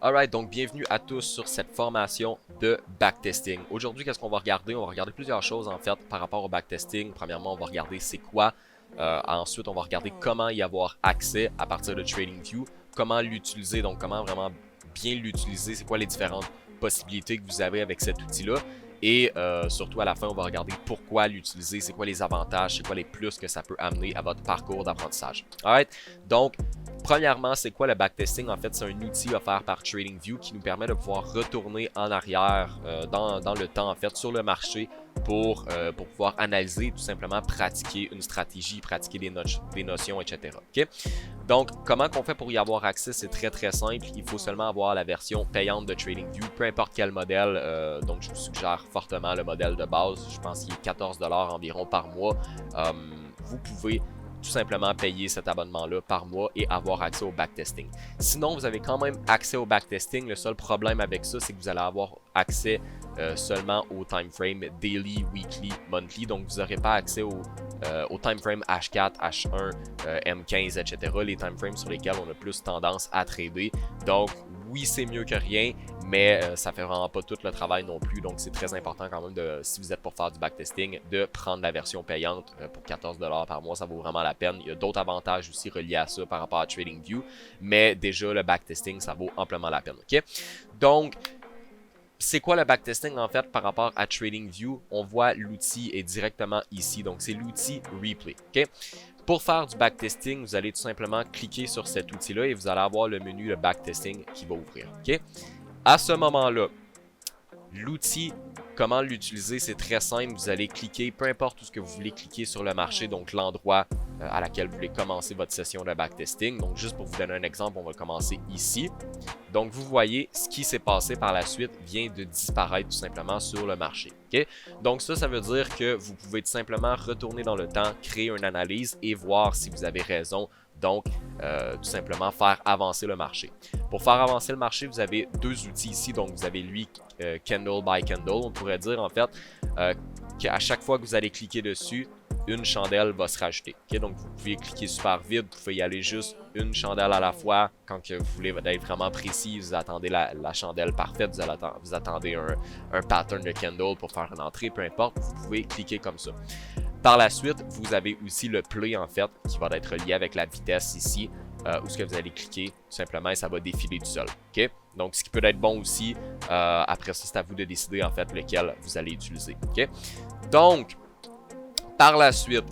Alright, donc bienvenue à tous sur cette formation de backtesting. Aujourd'hui, qu'est-ce qu'on va regarder? On va regarder plusieurs choses en fait par rapport au backtesting. Premièrement, on va regarder c'est quoi. Ensuite, on va regarder comment y avoir accès à partir de TradingView, comment l'utiliser, donc comment vraiment bien l'utiliser, c'est quoi les différentes possibilités que vous avez avec cet outil-là. Et surtout à la fin, on va regarder pourquoi l'utiliser, c'est quoi les avantages, c'est quoi les plus que ça peut amener à votre parcours d'apprentissage. Alright, donc premièrement, c'est quoi le backtesting? En fait, c'est un outil offert par TradingView qui nous permet de pouvoir retourner en arrière dans le temps, en fait, sur le marché pour pouvoir analyser, tout simplement pratiquer une stratégie, pratiquer des notions, etc. Okay? Donc, comment qu'on fait pour y avoir accès? C'est très très simple. Il faut seulement avoir la version payante de TradingView, peu importe quel modèle. Donc, je vous suggère fortement le modèle de base. Je pense qu'il est 14$ environ par mois. Vous pouvez tout simplement payer cet abonnement-là par mois et avoir accès au backtesting. Sinon, vous avez quand même accès au backtesting. Le seul problème avec ça, c'est que vous allez avoir accès seulement au time frame daily, weekly, monthly. Donc, vous n'aurez pas accès au time frame H4, H1, M15, etc. Les time frames sur lesquels on a plus tendance à trader. Donc, oui, c'est mieux que rien, mais ça fait vraiment pas tout le travail non plus. Donc, c'est très important quand même, si vous êtes pour faire du backtesting, de prendre la version payante pour 14$ par mois. Ça vaut vraiment la peine. Il y a d'autres avantages aussi reliés à ça par rapport à TradingView, mais déjà, le backtesting, ça vaut amplement la peine. OK? Donc, c'est quoi le backtesting en fait par rapport à TradingView? On voit l'outil est directement ici, donc c'est l'outil Replay. Okay? Pour faire du backtesting, vous allez tout simplement cliquer sur cet outil-là et vous allez avoir le menu de backtesting qui va ouvrir. Okay? À ce moment-là, l'outil, comment l'utiliser, c'est très simple. Vous allez cliquer, peu importe où ce que vous voulez cliquer sur le marché, donc l'endroit à laquelle vous voulez commencer votre session de backtesting. Donc, juste pour vous donner un exemple, on va commencer ici. Donc, vous voyez, ce qui s'est passé par la suite vient de disparaître tout simplement sur le marché. Okay? Donc, ça veut dire que vous pouvez tout simplement retourner dans le temps, créer une analyse et voir si vous avez raison. Donc, tout simplement faire avancer le marché. Pour faire avancer le marché, vous avez deux outils ici. Donc, vous avez lui, Candle by Candle. On pourrait dire en fait qu'à chaque fois que vous allez cliquer dessus, une chandelle va se rajouter. Okay? Donc, vous pouvez cliquer super vite. Vous pouvez y aller juste une chandelle à la fois. Quand que vous voulez être vraiment précis, vous attendez la chandelle parfaite. Vous attendez un pattern de candle pour faire une entrée, peu importe. Vous pouvez cliquer comme ça. Par la suite, vous avez aussi le play en fait qui va être lié avec la vitesse ici où ce que vous allez cliquer tout simplement et ça va défiler tout seul. Okay? Donc, ce qui peut être bon aussi. Après ça, c'est à vous de décider en fait lequel vous allez utiliser. Okay? Donc, par la suite,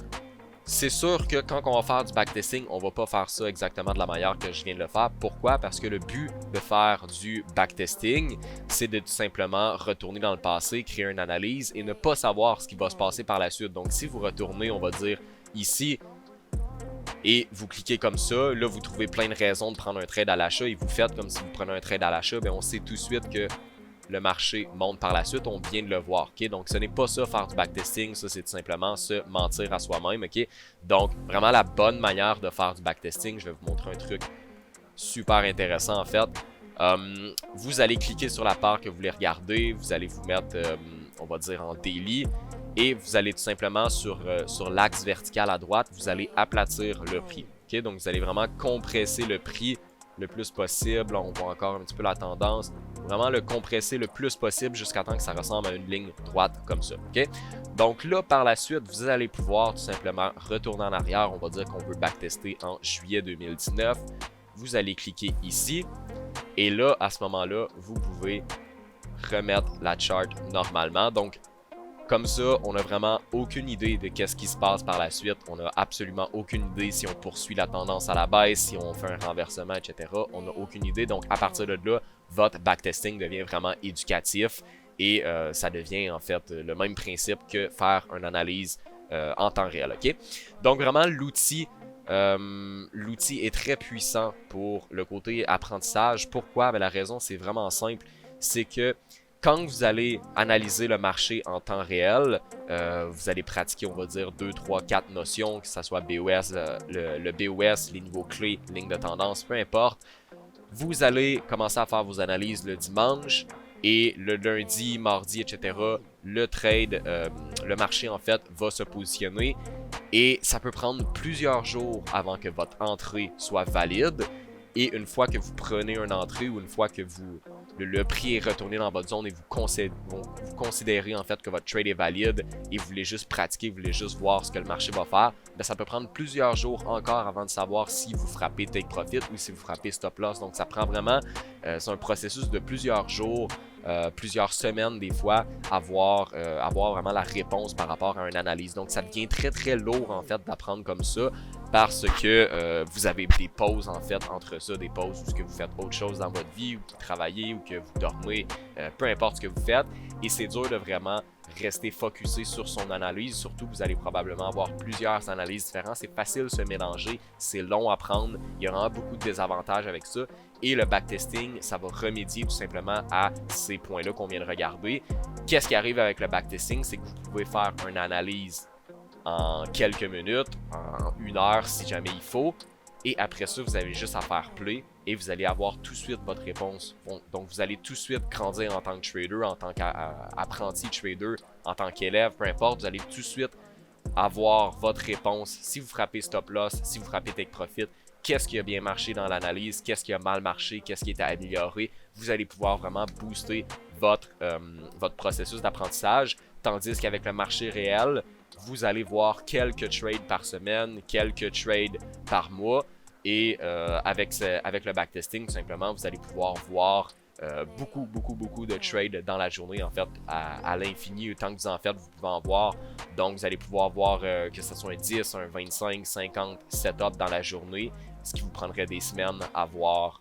c'est sûr que quand on va faire du backtesting, on ne va pas faire ça exactement de la manière que je viens de le faire. Pourquoi? Parce que le but de faire du backtesting, c'est de tout simplement retourner dans le passé, créer une analyse et ne pas savoir ce qui va se passer par la suite. Donc, si vous retournez, on va dire ici, et vous cliquez comme ça, là, vous trouvez plein de raisons de prendre un trade à l'achat et vous faites comme si vous prenez un trade à l'achat, bien, on sait tout de suite que le marché monte par la suite, on vient de le voir. Okay? Donc, ce n'est pas ça faire du backtesting, ça c'est tout simplement se mentir à soi-même. Okay? Donc, vraiment la bonne manière de faire du backtesting, je vais vous montrer un truc super intéressant en fait. Vous allez cliquer sur la part que vous voulez regarder, vous allez vous mettre, on va dire en daily, et vous allez tout simplement sur l'axe vertical à droite, vous allez aplatir le prix. Okay? Donc, vous allez vraiment compresser le prix le plus possible. On voit encore un petit peu la tendance. Vraiment le compresser le plus possible jusqu'à temps que ça ressemble à une ligne droite comme ça. Okay? Donc là, par la suite, vous allez pouvoir tout simplement retourner en arrière. On va dire qu'on veut backtester en juillet 2019. Vous allez cliquer ici. Et là, à ce moment-là, vous pouvez remettre la chart normalement. Donc, comme ça, on n'a vraiment aucune idée de qu'est-ce qui se passe par la suite. On n'a absolument aucune idée si on poursuit la tendance à la baisse, si on fait un renversement, etc. On n'a aucune idée. Donc, à partir de là, votre backtesting devient vraiment éducatif et ça devient en fait le même principe que faire une analyse en temps réel. Okay? Donc, vraiment, l'outil est très puissant pour le côté apprentissage. Pourquoi? Bien, la raison, c'est vraiment simple. C'est que quand vous allez analyser le marché en temps réel, vous allez pratiquer, on va dire, 2, 3, 4 notions, que ce soit BOS, le BOS, les niveaux clés, ligne de tendance, peu importe. Vous allez commencer à faire vos analyses le dimanche et le lundi, mardi, etc., le trade, le marché en fait va se positionner et ça peut prendre plusieurs jours avant que votre entrée soit valide. Et une fois que vous prenez une entrée ou une fois que le prix est retourné dans votre zone et vous considérez en fait que votre trade est valide et vous voulez juste pratiquer, vous voulez juste voir ce que le marché va faire, bien, ça peut prendre plusieurs jours encore avant de savoir si vous frappez take profit ou si vous frappez stop loss. Donc ça prend vraiment, c'est un processus de plusieurs jours, plusieurs semaines des fois, avoir vraiment la réponse par rapport à une analyse. Donc ça devient très très lourd en fait d'apprendre comme ça parce que vous avez des pauses en fait entre ça, des pauses où que vous faites autre chose dans votre vie, ou que vous travaillez, ou que vous dormez, peu importe ce que vous faites, et c'est dur de vraiment rester focusé sur son analyse, surtout vous allez probablement avoir plusieurs analyses différentes, c'est facile de se mélanger, c'est long à prendre, il y a vraiment beaucoup de désavantages avec ça, et le backtesting, ça va remédier tout simplement à ces points-là qu'on vient de regarder. Qu'est-ce qui arrive avec le backtesting, c'est que vous pouvez faire une analyse en quelques minutes, en 1 heure si jamais il faut, et après ça, vous avez juste à faire play et vous allez avoir tout de suite votre réponse. Donc, vous allez tout de suite grandir en tant que trader, en tant qu'apprenti trader, en tant qu'élève, peu importe. Vous allez tout de suite avoir votre réponse. Si vous frappez stop loss, si vous frappez take profit, qu'est-ce qui a bien marché dans l'analyse, qu'est-ce qui a mal marché, qu'est-ce qui est à améliorer. Vous allez pouvoir vraiment booster votre processus d'apprentissage. Tandis qu'avec le marché réel, vous allez voir quelques trades par semaine, quelques trades par mois. Et avec le backtesting, tout simplement, vous allez pouvoir voir beaucoup de trades dans la journée, en fait, à l'infini. Autant que vous en faites, vous pouvez en voir. Donc, vous allez pouvoir voir que ce soit un 10, un 25, 50 setups dans la journée, ce qui vous prendrait des semaines à voir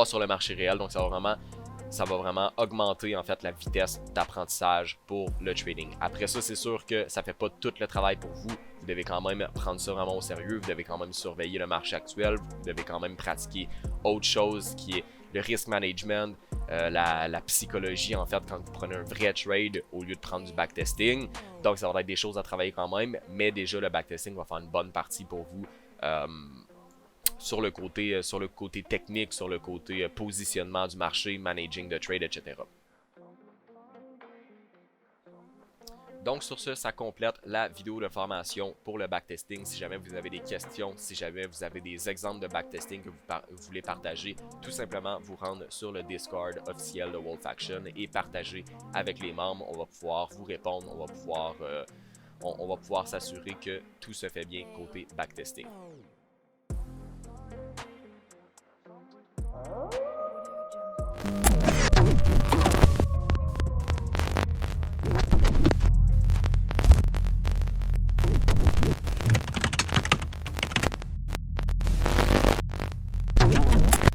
sur le marché réel. Donc, ça va vraiment augmenter en fait la vitesse d'apprentissage pour le trading. Après ça, c'est sûr que ça ne fait pas tout le travail pour vous. Vous devez quand même prendre ça vraiment au sérieux. Vous devez quand même surveiller le marché actuel. Vous devez quand même pratiquer autre chose qui est le risk management, la psychologie en fait quand vous prenez un vrai trade au lieu de prendre du backtesting. Donc ça va être des choses à travailler quand même, mais déjà le backtesting va faire une bonne partie pour vous. Sur le côté technique, sur le côté positionnement du marché, managing the trade, etc. Donc sur ce, ça complète la vidéo de formation pour le backtesting. Si jamais vous avez des questions, si jamais vous avez des exemples de backtesting que vous voulez partager, tout simplement vous rendre sur le Discord officiel de Wolf Action et partager avec les membres. On va pouvoir vous répondre, on va pouvoir s'assurer que tout se fait bien côté backtesting.